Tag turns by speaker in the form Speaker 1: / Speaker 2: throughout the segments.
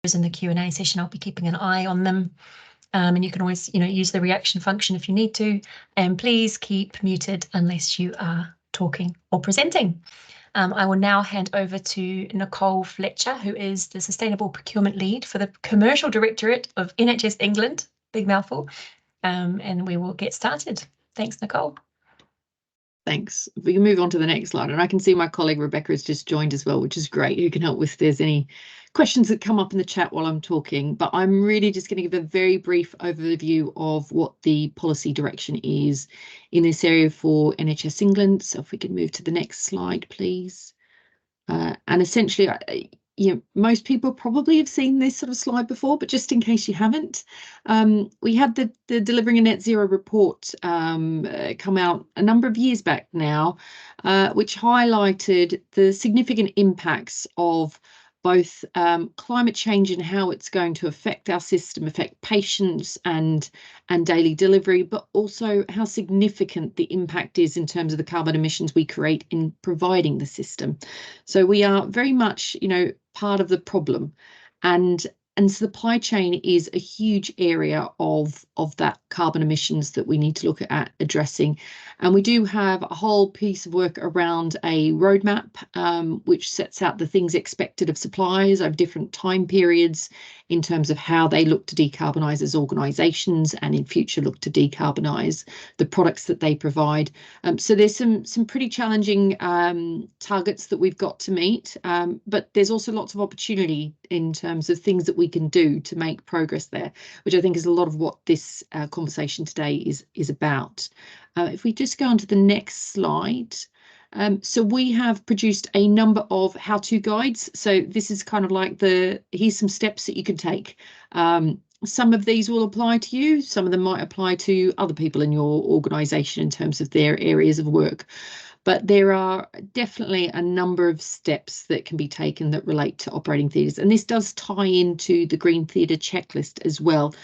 Speaker 1: in the Q&A session. I'll be keeping an eye on them. And you can always, use the reaction function if you need to. And please keep muted unless you are talking or presenting. I will now hand over to Nicole Fletcher, who is the Sustainable Procurement Lead for the Commercial Directorate of NHS England, big mouthful, and we will get started. Thanks, Nicole.
Speaker 2: Thanks. We can move on to the next slide, and I can see my colleague Rebecca has just joined as well, which is great. Who can help if there's any questions that come up in the chat while I'm talking, but I'm really just going to give a very brief overview of what the policy direction is in this area for NHS England. So if we can move to the next slide, please. And essentially, most people probably have seen this sort of slide before, but just in case you haven't, we had the Delivering a Net Zero report come out a number of years back now, which highlighted the significant impacts of both climate change and how it's going to affect our system, affect patients and daily delivery, but also how significant the impact is in terms of the carbon emissions we create in providing the system. So we are very much, part of the problem, and supply chain is a huge area of that carbon emissions that we need to look at addressing. And we do have a whole piece of work around a roadmap, which sets out the things expected of suppliers over different time periods in terms of how they look to decarbonise as organisations and in future look to decarbonise the products that they provide. So there's some pretty challenging targets that we've got to meet, but there's also lots of opportunity in terms of things that we can do to make progress there, which I think is a lot of what this conversation today is about. If we just go on to the next slide. So we have produced a number of how-to guides. So this is kind of like here's some steps that you can take. Some of these will apply to you. Some of them might apply to other people in your organisation in terms of their areas of work. But there are definitely a number of steps that can be taken that relate to operating theatres. And this does tie into the Green Theatre checklist as well,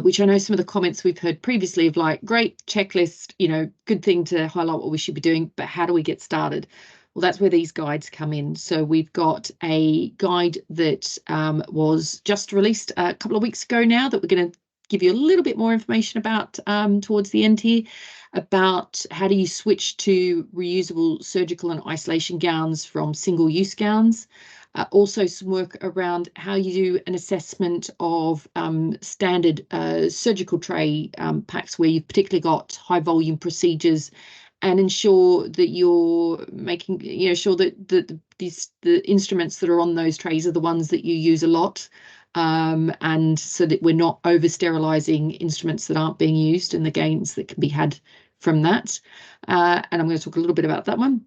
Speaker 2: which I know some of the comments we've heard previously of like, great checklist, good thing to highlight what we should be doing, but how do we get started? Well, that's where these guides come in. So we've got a guide that was just released a couple of weeks ago now that we're going to give you a little bit more information about towards the end here, about how do you switch to reusable surgical and isolation gowns from single-use gowns. Also some work around how you do an assessment of standard surgical tray packs where you've particularly got high volume procedures, and ensure that you're making sure that the instruments that are on those trays are the ones that you use a lot. And so that we're not over sterilising instruments that aren't being used and the gains that can be had from that. And I'm going to talk a little bit about that one.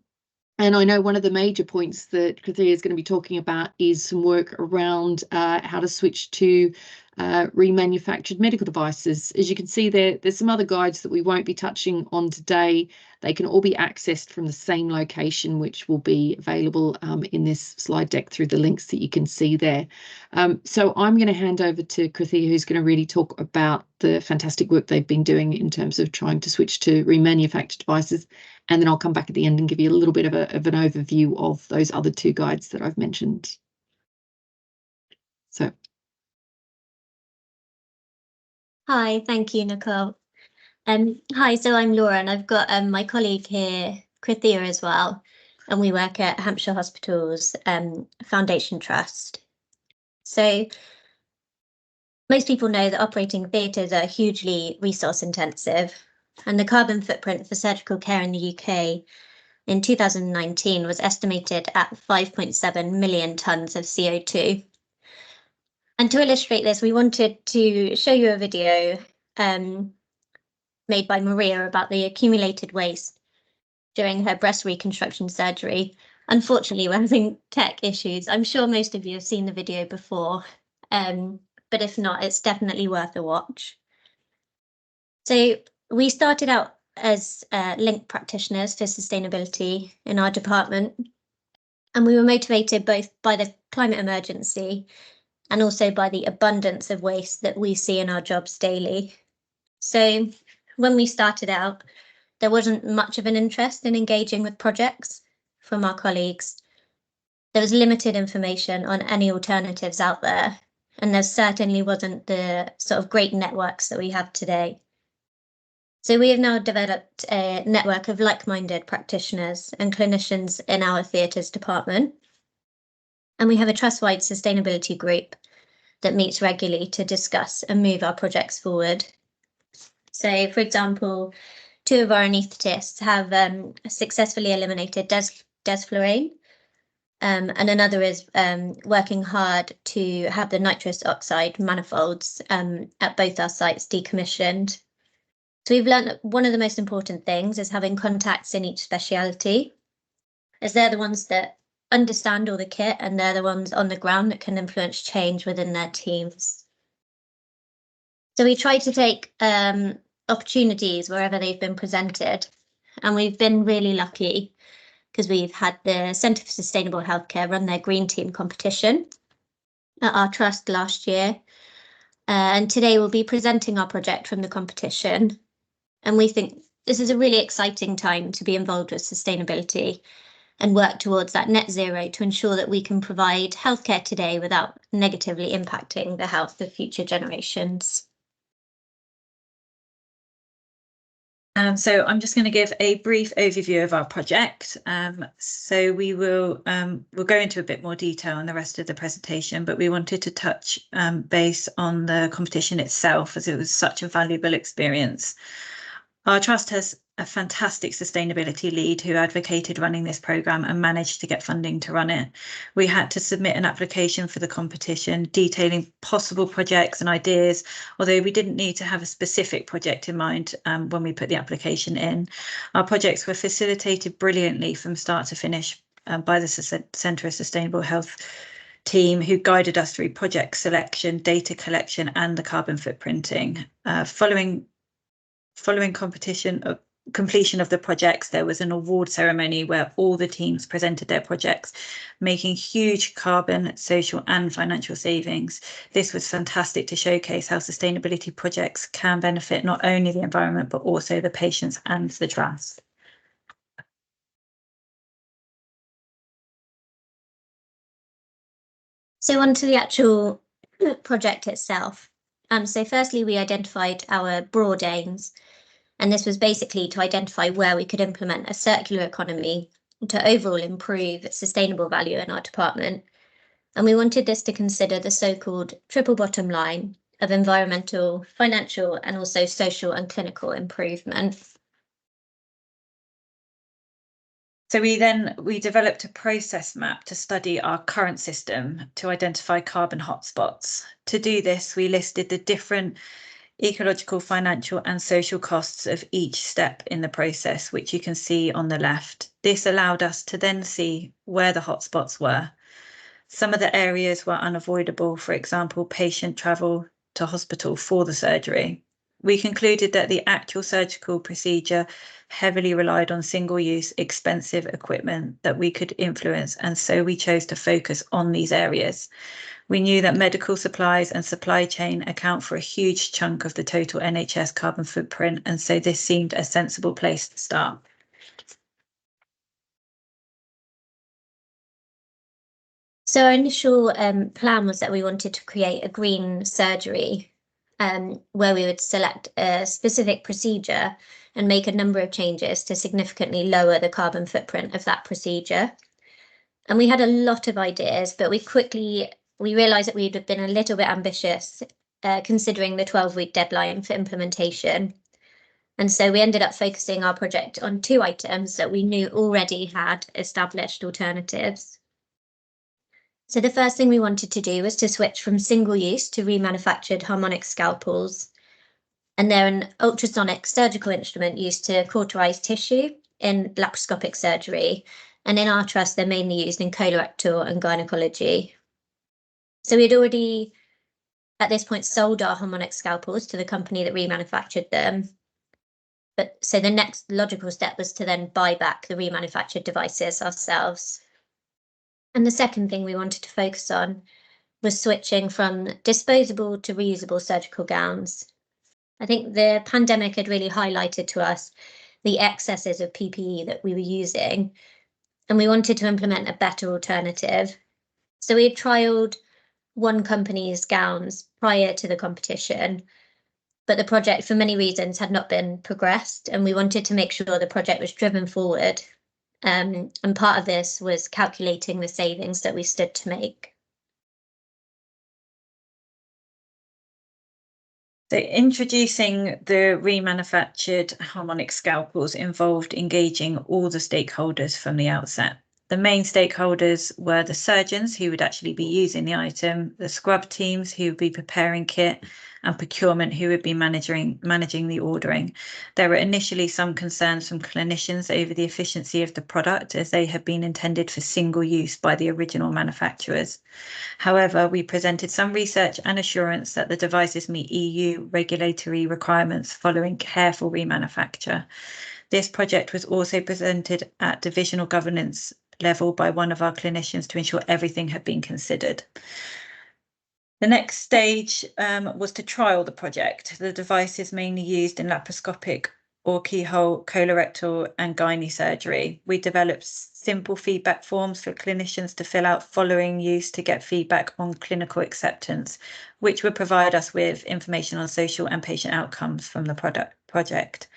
Speaker 2: And I know one of the major points that Krithea is going to be talking about is some work around how to switch to remanufactured medical devices. As you can see there's some other guides that we won't be touching on today. They can all be accessed from the same location, which will be available in this slide deck through the links that you can see there. So I'm going to hand over to Krithea, who's going to really talk about the fantastic work they've been doing in terms of trying to switch to remanufactured devices. And then I'll come back at the end and give you a little bit of an overview of those other two guides that I've mentioned. So.
Speaker 3: Hi, thank you, Nicole. Hi, so I'm Laura, and I've got my colleague here, Krithea, as well, and we work at Hampshire Hospital's Foundation Trust. So most people know that operating theatres are hugely resource intensive, and the carbon footprint for surgical care in the UK in 2019 was estimated at 5.7 million tonnes of CO2. And to illustrate this, we wanted to show you a video made by Maria about the accumulated waste during her breast reconstruction surgery. Unfortunately, we're having tech issues. I'm sure most of you have seen the video before, but if not, it's definitely worth a watch. So we started out as link practitioners for sustainability in our department, and we were motivated both by the climate emergency and also by the abundance of waste that we see in our jobs daily. So when we started out, there wasn't much of an interest in engaging with projects from our colleagues. There was limited information on any alternatives out there. and there certainly wasn't the sort of great networks that we have today. So we have now developed a network of like-minded practitioners and clinicians in our theatres department. And we have a trust-wide sustainability group that meets regularly to discuss and move our projects forward. So, for example, 2 of our anaesthetists have successfully eliminated desflurane, and another is working hard to have the nitrous oxide manifolds at both our sites decommissioned. So we've learned that one of the most important things is having contacts in each speciality, as they're the ones that understand all the kit and they're the ones on the ground that can influence change within their teams. So we try to take opportunities wherever they've been presented, and we've been really lucky because we've had the Centre for Sustainable Healthcare run their Green Team competition at our trust last year, and today we'll be presenting our project from the competition. And we think this is a really exciting time to be involved with sustainability and work towards that net zero to ensure that we can provide healthcare today without negatively impacting the health of future generations.
Speaker 4: So I'm just going to give a brief overview of our project. So we'll go into a bit more detail in the rest of the presentation, but we wanted to touch base on the competition itself, as it was such a valuable experience. Our trust has a fantastic sustainability lead who advocated running this programme and managed to get funding to run it. We had to submit an application for the competition detailing possible projects and ideas, although we didn't need to have a specific project in mind when we put the application in. Our projects were facilitated brilliantly from start to finish by the Centre of Sustainable Health team, who guided us through project selection, data collection and the carbon footprinting. Following completion of the projects, there was an award ceremony where all the teams presented their projects, making huge carbon, social and financial savings. This was fantastic to showcase how sustainability projects can benefit not only the environment, but also the patients and the trust.
Speaker 3: So on to the actual project itself. So firstly, we identified our broad aims. And this was basically to identify where we could implement a circular economy to overall improve sustainable value in our department. And we wanted this to consider the so-called triple bottom line of environmental, financial, and also social and clinical improvement.
Speaker 4: So we developed a process map to study our current system to identify carbon hotspots. To do this, we listed the different ecological, financial and social costs of each step in the process, which you can see on the left. This allowed us to then see where the hotspots were. Some of the areas were unavoidable, for example, patient travel to hospital for the surgery. We concluded that the actual surgical procedure heavily relied on single-use, expensive equipment that we could influence, and so we chose to focus on these areas. We knew that medical supplies and supply chain account for a huge chunk of the total NHS carbon footprint, and so this seemed a sensible place to start.
Speaker 3: So our initial plan was that we wanted to create a green surgery where we would select a specific procedure and make a number of changes to significantly lower the carbon footprint of that procedure. And we had a lot of ideas, but we realised that we'd have been a little bit ambitious considering the 12-week deadline for implementation. And so we ended up focusing our project on 2 items that we knew already had established alternatives. So the first thing we wanted to do was to switch from single-use to remanufactured harmonic scalpels. And they're an ultrasonic surgical instrument used to cauterize tissue in laparoscopic surgery. And in our trust, they're mainly used in colorectal and gynecology. So we'd already, at this point, sold our harmonic scalpels to the company that remanufactured them. So the next logical step was to then buy back the remanufactured devices ourselves. And the second thing we wanted to focus on was switching from disposable to reusable surgical gowns. I think the pandemic had really highlighted to us the excesses of PPE that we were using, and we wanted to implement a better alternative. So we had trialled one company's gowns prior to the competition, but the project for many reasons had not been progressed, and we wanted to make sure the project was driven forward. And part of this was calculating the savings that we stood to make.
Speaker 4: So introducing the remanufactured Harmonic scalpels involved engaging all the stakeholders from the outset. The main stakeholders were the surgeons who would actually be using the item, the scrub teams who would be preparing kit, and procurement who would be managing the ordering. There were initially some concerns from clinicians over the efficiency of the product, as they had been intended for single use by the original manufacturers. However, we presented some research and assurance that the devices meet EU regulatory requirements following careful remanufacture. This project was also presented at divisional governance level by one of our clinicians to ensure everything had been considered. The next stage was to trial the project. The device is mainly used in laparoscopic or keyhole, colorectal and gynae surgery. We developed simple feedback forms for clinicians to fill out following use to get feedback on clinical acceptance, which would provide us with information on social and patient outcomes from the project.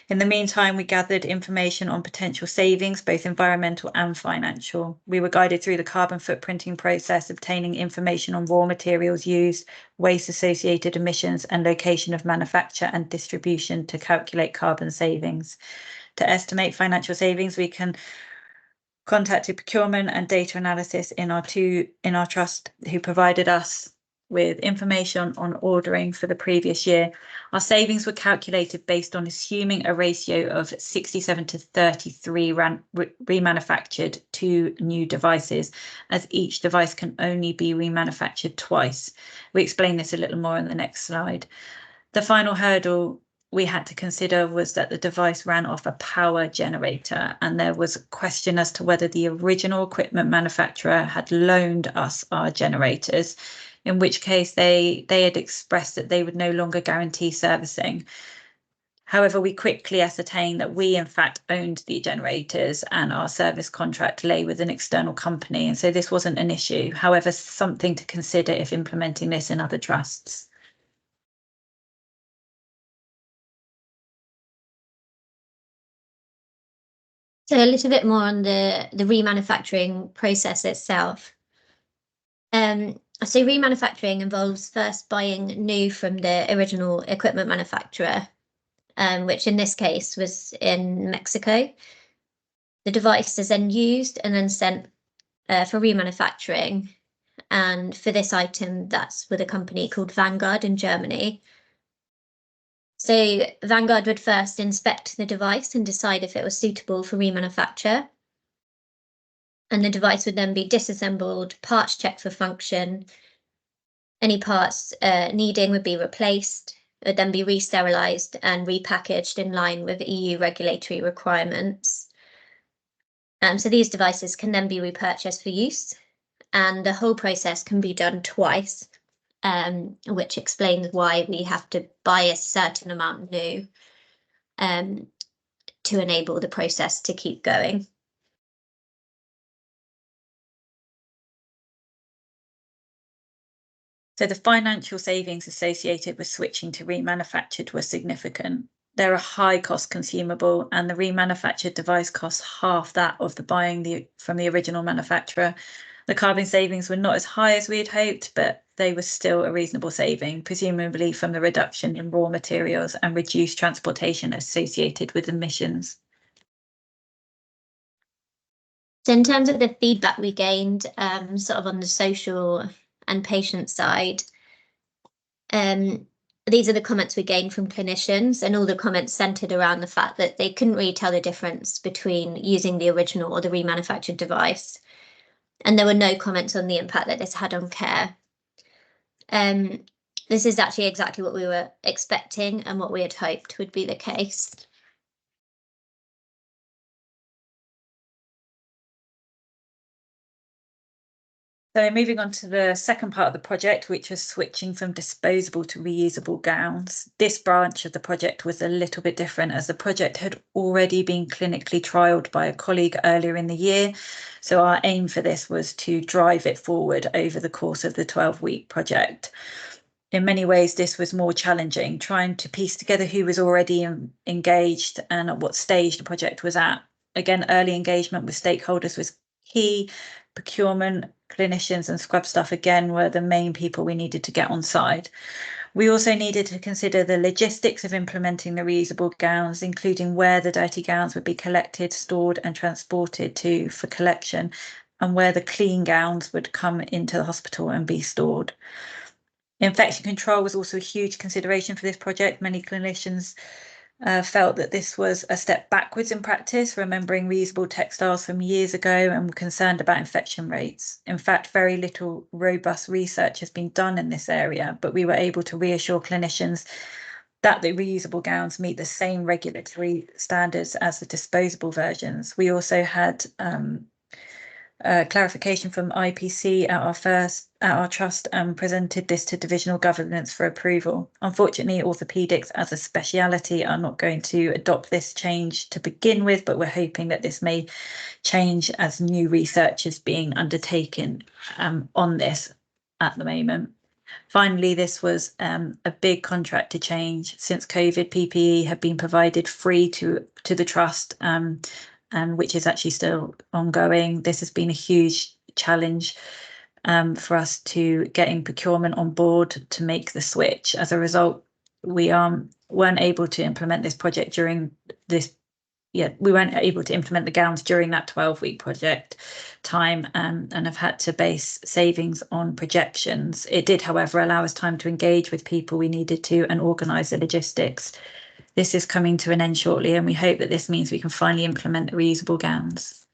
Speaker 4: In the meantime, we gathered information on potential savings, both environmental and financial. We were guided through the carbon footprinting process, obtaining information on raw materials used, waste associated emissions, and location of manufacture and distribution to calculate carbon savings. To estimate financial savings, we can contacted procurement and data analysis in our trust, who provided us with information on ordering for the previous year. Our savings were calculated based on assuming a ratio of 67 to 33 remanufactured to new devices, as each device can only be remanufactured twice. We explain this a little more in the next slide. The final hurdle we had to consider was that the device ran off a power generator, and there was a question as to whether the original equipment manufacturer had loaned us our generators, in which case they had expressed that they would no longer guarantee servicing. However, we quickly ascertained that we in fact owned the generators and our service contract lay with an external company, and so this wasn't an issue. However, something to consider if implementing this in other trusts.
Speaker 3: So a little bit more on the remanufacturing process itself. So remanufacturing involves first buying new from the original equipment manufacturer, which in this case was in Mexico. The device is then used and then sent for remanufacturing. And for this item, that's with a company called Vanguard in Germany. So Vanguard would first inspect the device and decide if it was suitable for remanufacture. And the device would then be disassembled, parts checked for function. Any parts needing would be replaced. It would then be re-sterilised and repackaged in line with EU regulatory requirements. So these devices can then be repurchased for use, and the whole process can be done twice. Which explains why we have to buy a certain amount new to enable the process to keep going.
Speaker 4: So the financial savings associated with switching to remanufactured were significant. They're a high cost consumable, and the remanufactured device costs half that of the buying from the original manufacturer. The carbon savings were not as high as we had hoped, but they were still a reasonable saving, presumably from the reduction in raw materials and reduced transportation associated with emissions.
Speaker 3: So in terms of the feedback we gained, sort of on the social and patient side, these are the comments we gained from clinicians, and all the comments centered around the fact that they couldn't really tell the difference between using the original or the remanufactured device. And there were no comments on the impact that this had on care. This is actually exactly what we were expecting and what we had hoped would be the case.
Speaker 4: So moving on to the second part of the project, which was switching from disposable to reusable gowns. This branch of the project was a little bit different, as the project had already been clinically trialled by a colleague earlier in the year. So our aim for this was to drive it forward over the course of the 12-week project. In many ways, this was more challenging, trying to piece together who was already engaged and at what stage the project was at. Again, early engagement with stakeholders was key. Procurement, clinicians and scrub staff again were the main people we needed to get on side. We also needed to consider the logistics of implementing the reusable gowns, including where the dirty gowns would be collected, stored and transported to for collection, and where the clean gowns would come into the hospital and be stored. Infection control was also a huge consideration for this project. Many clinicians felt that this was a step backwards in practice, remembering reusable textiles from years ago, and were concerned about infection rates. In fact, very little robust research has been done in this area, but we were able to reassure clinicians that the reusable gowns meet the same regulatory standards as the disposable versions. We also had clarification from IPC at our trust and presented this to divisional governance for approval. Unfortunately, orthopaedics as a speciality are not going to adopt this change to begin with, but we're hoping that this may change as new research is being undertaken on this at the moment. Finally, this was a big contract to change. Since COVID, PPE have been provided free to the trust, and which is actually still ongoing. This has been a huge challenge for us to getting procurement on board to make the switch. As a result, we weren't able to implement this project during this. We weren't able to implement the gowns during that 12-week project time, and have had to base savings on projections. It did, however, allow us time to engage with people we needed to and organise the logistics. This is coming to an end shortly, and we hope that this means we can finally implement the reusable gowns.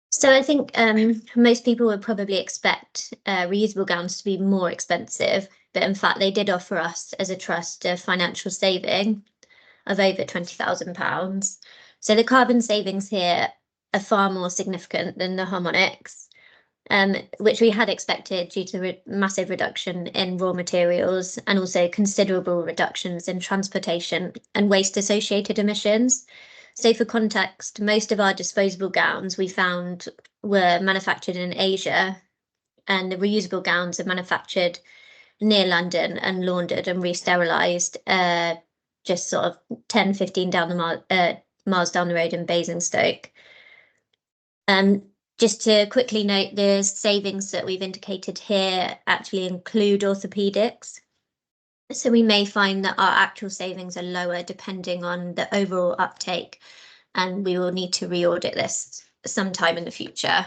Speaker 3: So I think most people would probably expect reusable gowns to be more expensive, but in fact they did offer us as a trust a financial saving of over £20,000. So the carbon savings here are far more significant than the Harmonics, which we had expected due to massive reduction in raw materials and also considerable reductions in transportation and waste associated emissions. So for context, most of our disposable gowns we found were manufactured in Asia, and the reusable gowns are manufactured near London and laundered and re-sterilised just sort of 10-15 miles down the road in Basingstoke. Just to quickly note, the savings that we've indicated here actually include orthopaedics. So we may find that our actual savings are lower depending on the overall uptake, and we will need to re-audit this sometime in the future.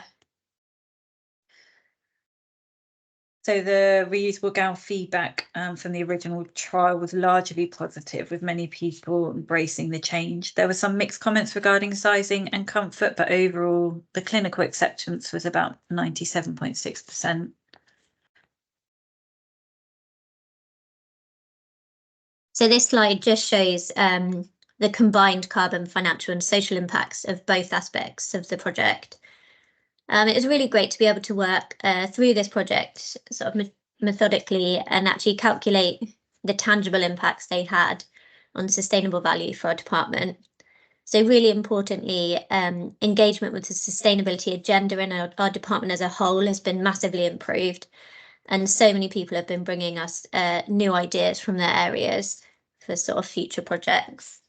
Speaker 4: So the reusable gown feedback from the original trial was largely positive, with many people embracing the change. There were some mixed comments regarding sizing and comfort, but overall the clinical acceptance was about 97.6%.
Speaker 3: So this slide just shows the combined carbon, financial and social impacts of both aspects of the project. It was really great to be able to work through this project sort of methodically and actually calculate the tangible impacts they had on sustainable value for our department. So really importantly, engagement with the sustainability agenda in our department as a whole has been massively improved, and so many people have been bringing us new ideas from their areas for sort of future projects.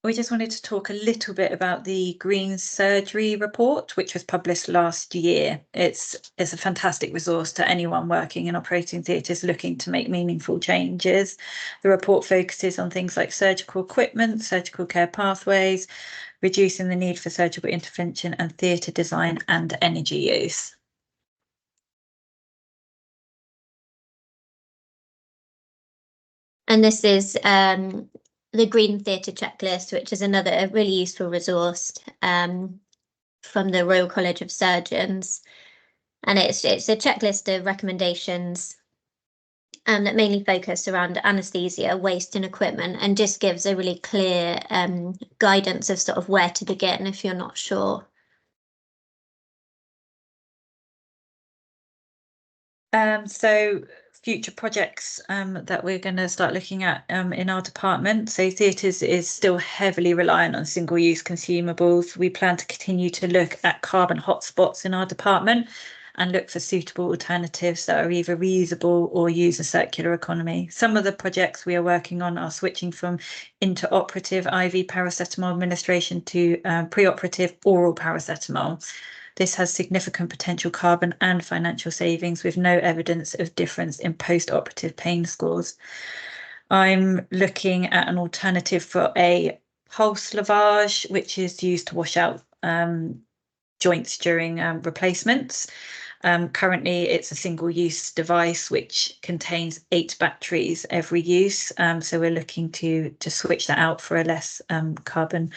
Speaker 4: We just wanted to talk a little bit about the Green Surgery report, which was published last year. It's a fantastic resource to anyone working in operating theatres looking to make meaningful changes. The report focuses on things like surgical equipment, surgical care pathways, reducing the need for surgical intervention and theatre design and energy use.
Speaker 3: And this is the Green Theatre Checklist, which is another really useful resource from the Royal College of Surgeons. And it's a checklist of recommendations that mainly focus around anaesthesia, waste and equipment, and just gives a really clear guidance of sort of where to begin if you're not sure.
Speaker 4: So future projects that we're going to start looking at in our department. So theatres is still heavily reliant on single-use consumables. We plan to continue to look at carbon hotspots in our department and look for suitable alternatives that are either reusable or use a circular economy. Some of the projects we are working on are switching from intraoperative IV paracetamol administration to preoperative oral paracetamol. This has significant potential carbon and financial savings with no evidence of difference in post-operative pain scores. I'm looking at an alternative for a pulse lavage, which is used to wash out joints during replacements. Currently, it's a single-use device which contains 8 batteries every use. So we're looking to switch that out for a less carbon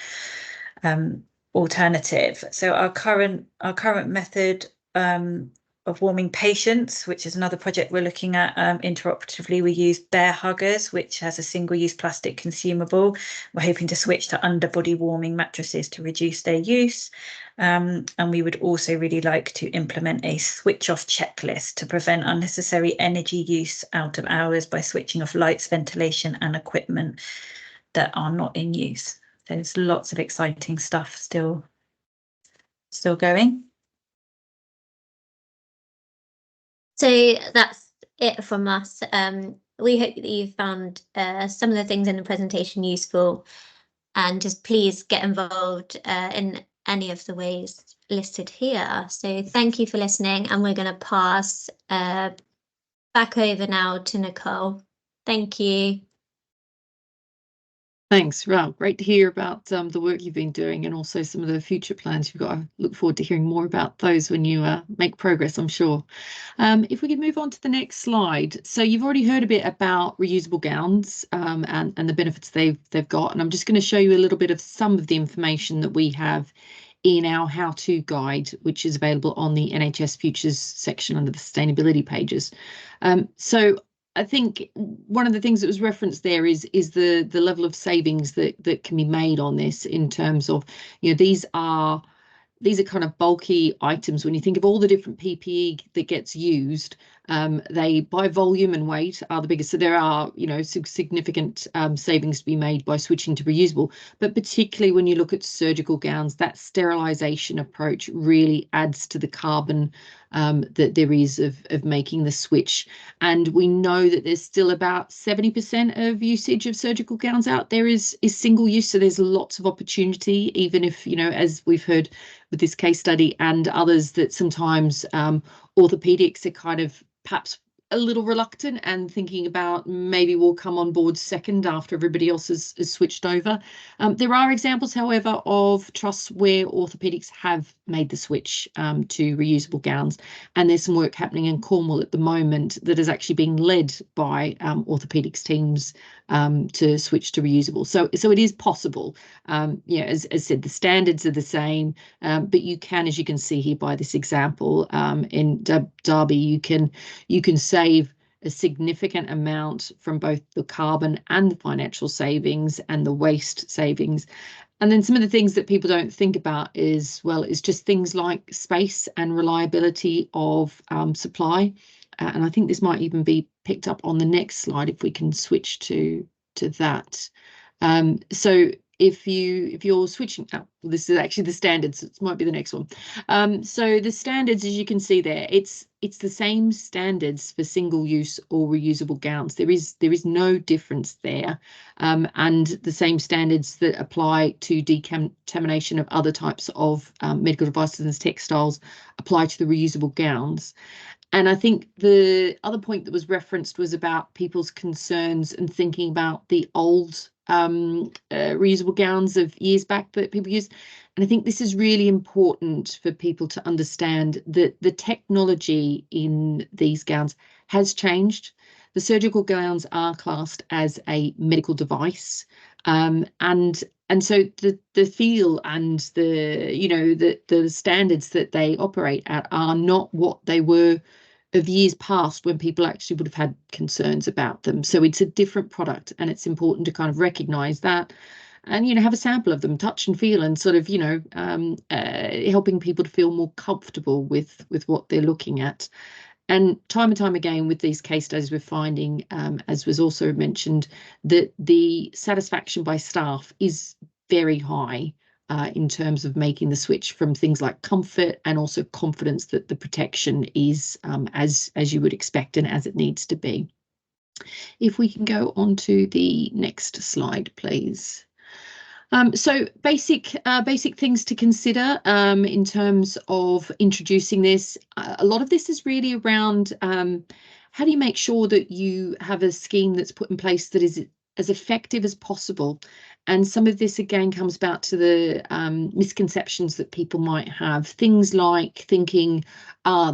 Speaker 4: alternative. So our current method of warming patients, which is another project we're looking at interoperatively, we use bear huggers, which has a single-use plastic consumable. We're hoping to switch to underbody warming mattresses to reduce their use. And we would also really like to implement a switch-off checklist to prevent unnecessary energy use out of hours by switching off lights, ventilation, and equipment that are not in use. There's lots of exciting stuff still going.
Speaker 3: So that's it from us. We hope that you found some of the things in the presentation useful, and just please get involved in any of the ways listed here. So thank you for listening, and we're going to pass back over now to Nicole. Thank you.
Speaker 2: Thanks, Rob. Great to hear about the work you've been doing and also some of the future plans you've got. I look forward to hearing more about those when you make progress, I'm sure. If we could move on to the next slide. So you've already heard a bit about reusable gowns and the benefits they've got. And I'm just going to show you a little bit of some of the information that we have in our how-to guide, which is available on the NHS Futures section under the sustainability pages. So I think one of the things that was referenced there is the level of savings that can be made on this, in terms of, you know, these are kind of bulky items. When you think of all the different PPE that gets used, they by volume and weight are the biggest. So there are, you know, significant savings to be made by switching to reusable. But particularly when you look at surgical gowns, that sterilisation approach really adds to the carbon that there is of making the switch. And we know that there's still about 70% of usage of surgical gowns out there is single use. So there's lots of opportunity, even if, you know, as we've heard with this case study and others, that sometimes orthopedics are kind of perhaps a little reluctant and thinking about maybe we'll come on board second after everybody else has switched over. There are examples, however, of trusts where orthopedics have made the switch to reusable gowns, and there's some work happening in Cornwall at the moment that is actually being led by orthopedics teams to switch to reusable. So it is possible. Yeah, as said, the standards are the same, but you can, as you can see here by this example in Derby, you can save a significant amount from both the carbon and the financial savings and the waste savings. And then some of the things that people don't think about is, well, it's just things like space and reliability of supply. And I think this might even be picked up on the next slide if we can switch to that. So if you're switching, this is actually the standards, it might be the next one. So the standards, as you can see there, it's the same standards for single use or reusable gowns. There is no difference there, and the same standards that apply to decontamination of other types of medical devices and textiles apply to the reusable gowns. And I think the other point that was referenced was about people's concerns and thinking about the old reusable gowns of years back that people use. And I think this is really important for people to understand that the technology in these gowns has changed. The surgical gowns are classed as a medical device, and so the feel and the, you know, the standards that they operate at are not what they were years past when people actually would have had concerns about them. So it's a different product, and it's important to kind of recognise that, and have a sample of them, touch and feel, and sort of helping people to feel more comfortable with what they're looking at. And time again with these case studies, we're finding, as was also mentioned, that the satisfaction by staff is very high in terms of making the switch from things like comfort and also confidence that the protection is as you would expect and as it needs to be. If we can go on to the next slide, please. So basic things to consider in terms of introducing this. A lot of this is really around how do you make sure that you have a scheme that's put in place that is as effective as possible. And some of this again comes back to the misconceptions that people might have. Things like thinking,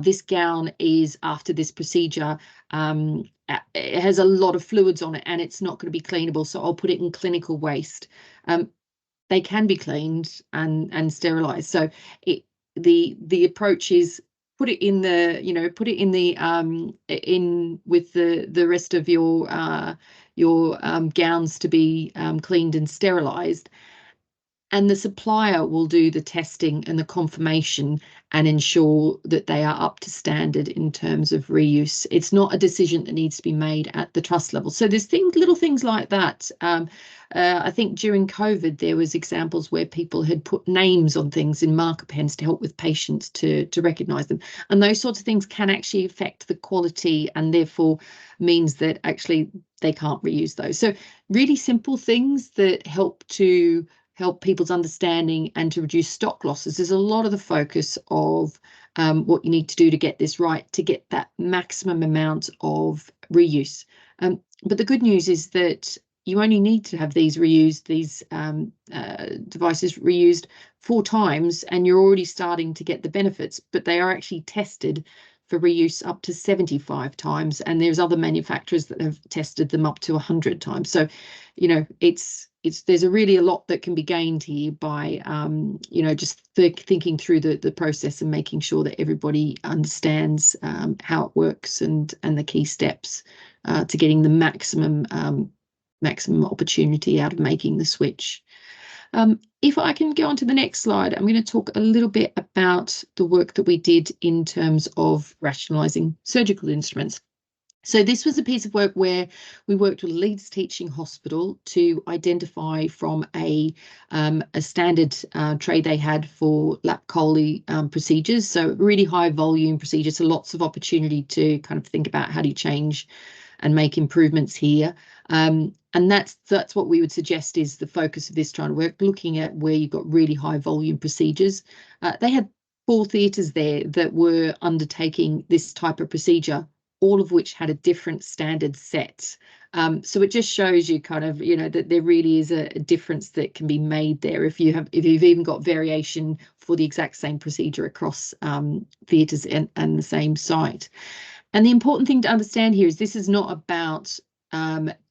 Speaker 2: this gown is after this procedure, it has a lot of fluids on it and it's not going to be cleanable, so I'll put it in clinical waste. They can be cleaned and sterilized. So the approach is put it in the in with the rest of your gowns to be cleaned and sterilized, and the supplier will do the testing and the confirmation and ensure that they are up to standard in terms of reuse. It's not a decision that needs to be made at the trust level. So there's little things like that. I think during COVID, there was examples where people had put names on things in marker pens to help with patients to recognise them. And those sorts of things can actually affect the quality and therefore means that actually they can't reuse those. So really simple things that help people's understanding and to reduce stock losses. There's a lot of the focus of what you need to do to get this right, to get that maximum amount of reuse. But the good news is that you only need to have these devices reused 4 times, and you're already starting to get the benefits, but they are actually tested for reuse up to 75 times. And there's other manufacturers that have tested them up to 100 times. So, there's really a lot that can be gained here by, just thinking through the process and making sure that everybody understands how it works and the key steps to getting the maximum opportunity out of making the switch. If I can go on to the next slide, I'm going to talk a little bit about the work that we did in terms of rationalising surgical instruments. So this was a piece of work where we worked with Leeds Teaching Hospital to identify from a standard tray they had for lap chole procedures, so really high volume procedures, so lots of opportunity to kind of think about how do you change and make improvements here. And that's what we would suggest is the focus of this trying to work, looking at where you've got really high volume procedures. They had 4 theatres there that were undertaking this type of procedure, all of which had a different standard set. So it just shows you kind of, that there really is a difference that can be made there if you've even got variation for the exact same procedure across theatres and the same site. And the important thing to understand here is this is not about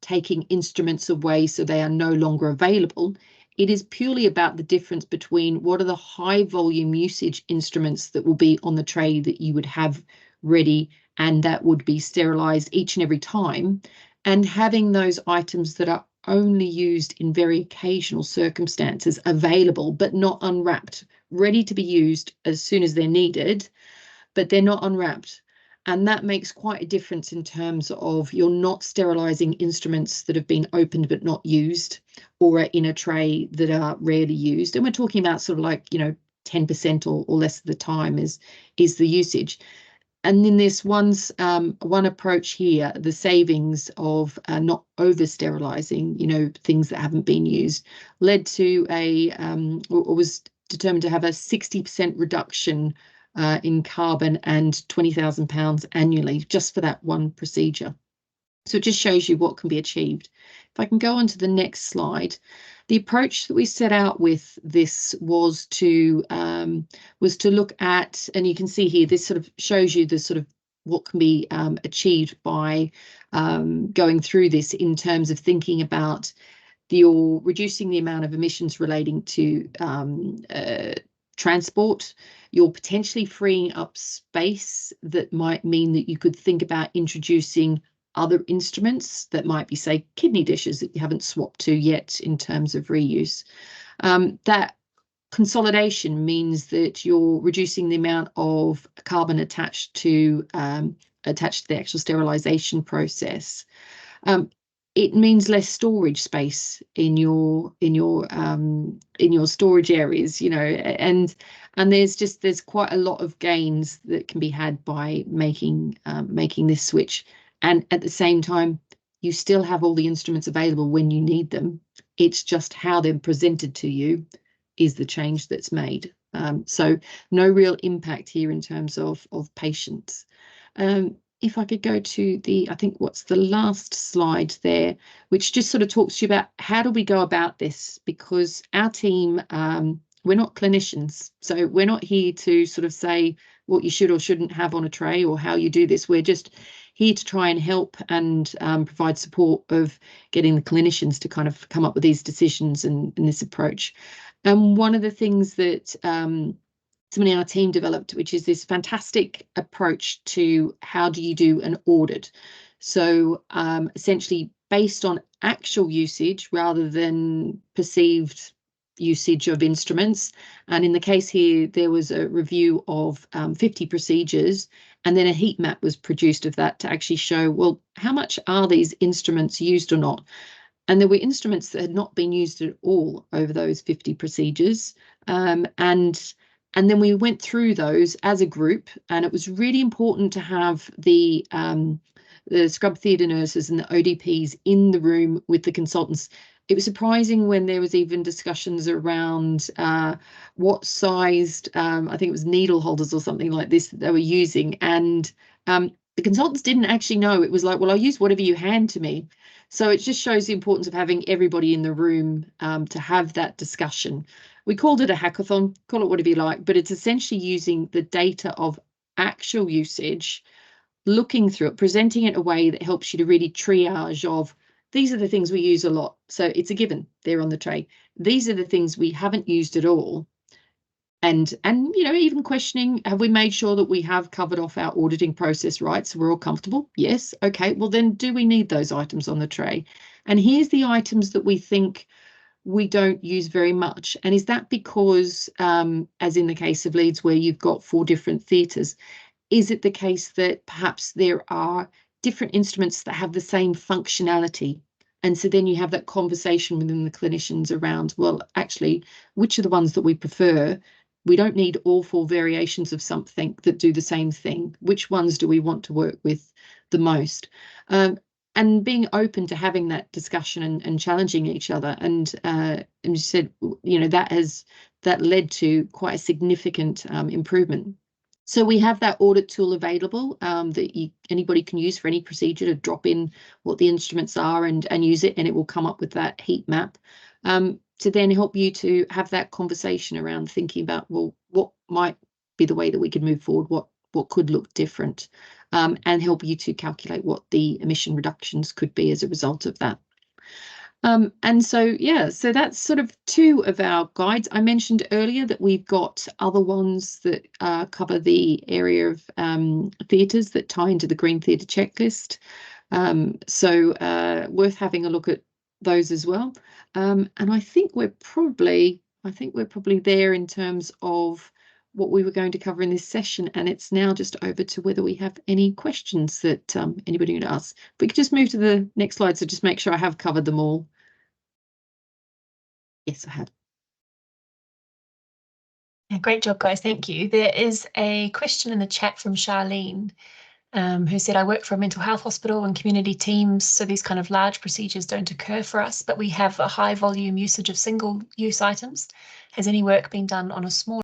Speaker 2: taking instruments away so they are no longer available. It is purely about the difference between what are the high volume usage instruments that will be on the tray that you would have ready and that would be sterilised each and every time, and having those items that are only used in very occasional circumstances available but not unwrapped, ready to be used as soon as they're needed, but they're not unwrapped. And that makes quite a difference in terms of you're not sterilising instruments that have been opened but not used or are in a tray that are rarely used. And we're talking about sort of like, 10% or less of the time is the usage. And in this one approach here, the savings of not over sterilising, things that haven't been used, led to or was determined to have a 60% reduction in carbon and £20,000 annually just for that one procedure. So it just shows you what can be achieved. If I can go on to the next slide, the approach that we set out with this was to look at, and you can see here, this sort of shows you the sort of what can be achieved by going through this in terms of thinking about you're reducing the amount of emissions relating to transport. You're potentially freeing up space that might mean that you could think about introducing other instruments that might be, say, kidney dishes that you haven't swapped to yet in terms of reuse. That consolidation means that you're reducing the amount of carbon attached to the actual sterilization process. It means less storage space in your storage areas, you know, and there's quite a lot of gains that can be had by making this switch. And at the same time, you still have all the instruments available when you need them. It's just how they're presented to you is the change that's made. So no real impact here in terms of patients. If I could go to I think what's the last slide there, which just sort of talks to you about how do we go about this, because our team, we're not clinicians, so we're not here to sort of say what you should or shouldn't have on a tray or how you do this. We're just here to try and help and provide support of getting the clinicians to kind of come up with these decisions and this approach. And one of the things that somebody in our team developed, which is this fantastic approach to how do you do an audit. So essentially based on actual usage rather than perceived usage of instruments. And in the case here, there was a review of 50 procedures, and then a heat map was produced of that to actually show, well, how much are these instruments used or not? And there were instruments that had not been used at all over those 50 procedures. And then we went through those as a group, and it was really important to have the scrub theatre nurses and the ODPs in the room with the consultants. It was surprising when there was even discussions around what sized, I think it was needle holders or something like this that they were using. And the consultants didn't actually know. It was like, well, I'll use whatever you hand to me. So it just shows the importance of having everybody in the room to have that discussion. We called it a hackathon, call it whatever you like, but it's essentially using the data of actual usage, looking through it, presenting it in a way that helps you to really triage of, these are the things we use a lot. So it's a given, they're on the tray. These are the things we haven't used at all. And you know, even questioning, have we made sure that we have covered off our auditing process right, so we're all comfortable? Yes. Okay, well then do we need those items on the tray? And here's the items that we think we don't use very much. And is that because, as in the case of Leeds, where you've got 4 different theatres, is it the case that perhaps there are different instruments that have the same functionality? And so then you have that conversation within the clinicians around, well, actually, which are the ones that we prefer? We don't need all 4 variations of something that do the same thing. Which ones do we want to work with the most? And being open to having that discussion and challenging each other. And you said, you know, that led to quite a significant improvement. So we have that audit tool available that anybody can use for any procedure to drop in what the instruments are and use it, and it will come up with that heat map to then help you to have that conversation around thinking about, well, what might be the way that we could move forward, what could look different, and help you to calculate what the emission reductions could be as a result of that. And so, yeah, so that's sort of 2 of our guides. I mentioned earlier that we've got other ones that cover the area of theatres that tie into the Green Theatre Checklist. So worth having a look at those as well. And I think we're probably there in terms of what we were going to cover in this session, and it's now just over to whether we have any questions that anybody would ask. If we could just move to the next slide, so just make sure I have covered them all. Yes, I have.
Speaker 1: Yeah, great job, guys. Thank you. There is a question in the chat from Charlene, who said, I work for a mental health hospital and community teams, so these kind of large procedures don't occur for us, but we have a high volume usage of single-use items. Has any work been done on a small